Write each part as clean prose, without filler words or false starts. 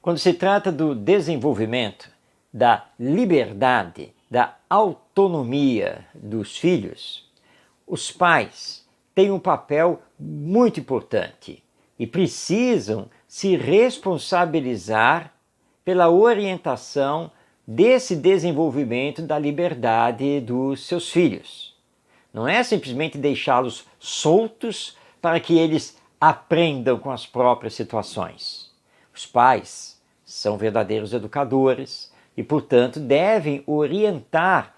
Quando se trata do desenvolvimento da liberdade, da autonomia dos filhos, os pais têm um papel muito importante e precisam se responsabilizar pela orientação desse desenvolvimento da liberdade dos seus filhos. Não é simplesmente deixá-los soltos para que eles aprendam com as próprias situações. Os pais são verdadeiros educadores e, portanto, devem orientar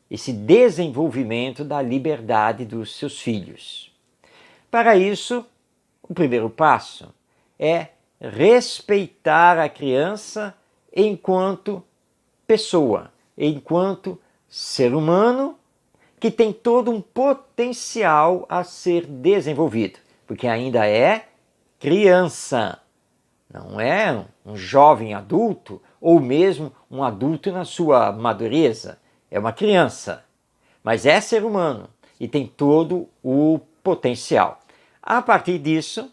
esse desenvolvimento da liberdade dos seus filhos. Para isso, o primeiro passo é respeitar a criança enquanto pessoa, enquanto ser humano que tem todo um potencial a ser desenvolvido, porque ainda é criança, não é um jovem adulto ou mesmo um adulto na sua madureza, é uma criança, mas é ser humano e tem todo o potencial. A partir disso,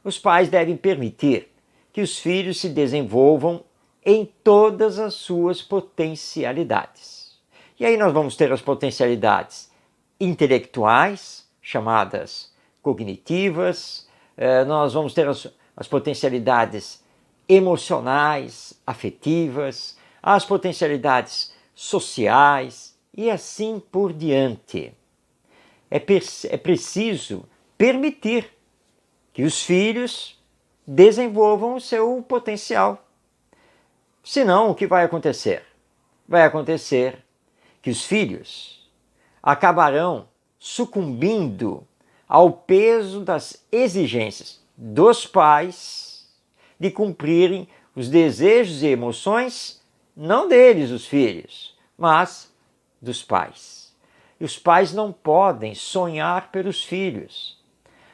os pais devem permitir que os filhos se desenvolvam em todas as suas potencialidades. E aí nós vamos ter as potencialidades intelectuais, chamadas cognitivas, nós vamos ter as potencialidades emocionais, afetivas, as potencialidades sociais e assim por diante. É preciso permitir que os filhos desenvolvam o seu potencial. Senão, o que vai acontecer? Vai acontecer que os filhos acabarão sucumbindo ao peso das exigências dos pais de cumprirem os desejos e emoções, não deles, os filhos, mas dos pais. E os pais não podem sonhar pelos filhos,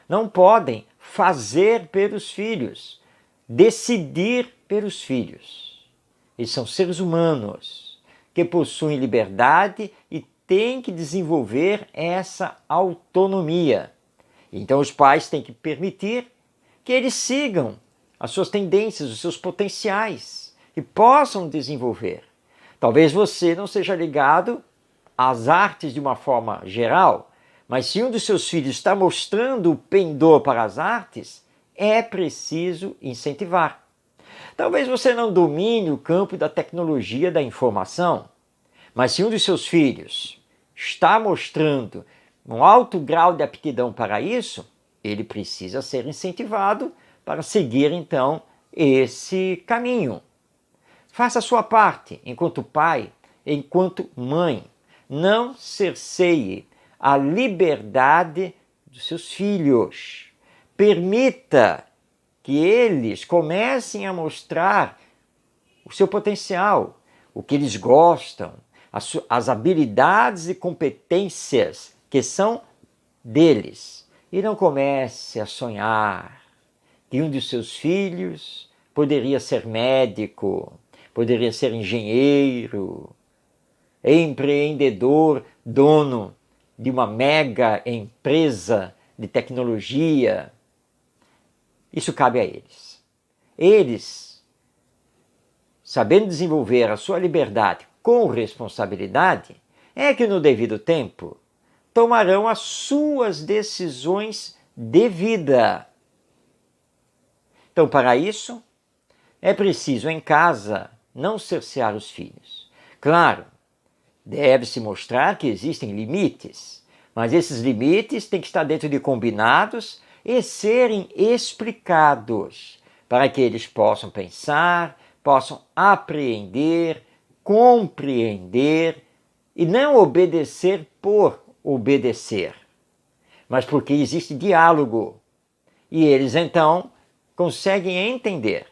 não podem fazer pelos filhos, decidir pelos filhos. Eles são seres humanos que possuem liberdade e têm que desenvolver essa autonomia. Então os pais têm que permitir que eles sigam as suas tendências, os seus potenciais e possam desenvolver. Talvez você não seja ligado às artes de uma forma geral, mas se um dos seus filhos está mostrando o pendor para as artes, é preciso incentivar. Talvez você não domine o campo da tecnologia da informação, mas se um dos seus filhos está mostrando um alto grau de aptidão para isso, ele precisa ser incentivado para seguir então esse caminho. Faça a sua parte enquanto pai, enquanto mãe. Não cerceie a liberdade dos seus filhos. Permita que eles comecem a mostrar o seu potencial, o que eles gostam, as habilidades e competências que são deles. E não comece a sonhar que um dos seus filhos poderia ser médico, poderia ser engenheiro, empreendedor, dono de uma mega empresa de tecnologia. Isso cabe a eles. Eles, sabendo desenvolver a sua liberdade com responsabilidade, é que no devido tempo tomarão as suas decisões de vida. Então, para isso, é preciso em casa não cercear os filhos. Claro, deve-se mostrar que existem limites, mas esses limites têm que estar dentro de combinados e serem explicados para que eles possam pensar, possam apreender, compreender e não obedecer por obedecer, mas porque existe diálogo e eles então conseguem entender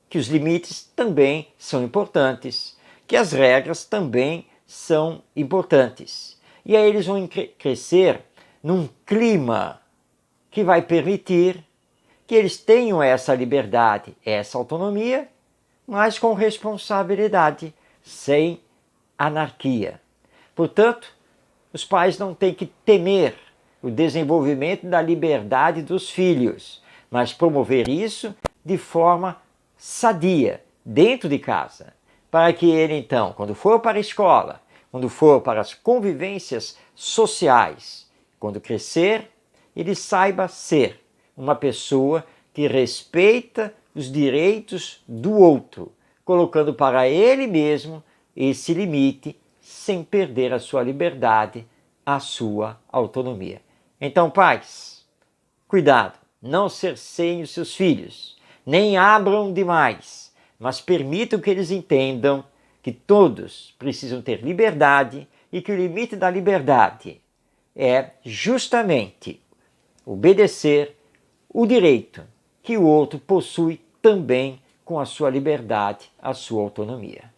que os limites também são importantes, que as regras também são importantes. E aí eles vão crescer num clima que vai permitir que eles tenham essa liberdade, essa autonomia, mas com responsabilidade, sem anarquia. Portanto, os pais não têm que temer o desenvolvimento da liberdade dos filhos, mas promover isso de forma sadia dentro de casa, para que ele então, quando for para a escola, quando for para as convivências sociais, quando crescer, ele saiba ser uma pessoa que respeita os direitos do outro, colocando para ele mesmo esse limite sem perder a sua liberdade, a sua autonomia. Então, pais, cuidado, não cerceiem os seus filhos, nem abram demais, mas permitam que eles entendam que todos precisam ter liberdade e que o limite da liberdade é justamente obedecer o direito que o outro possui também com a sua liberdade, a sua autonomia.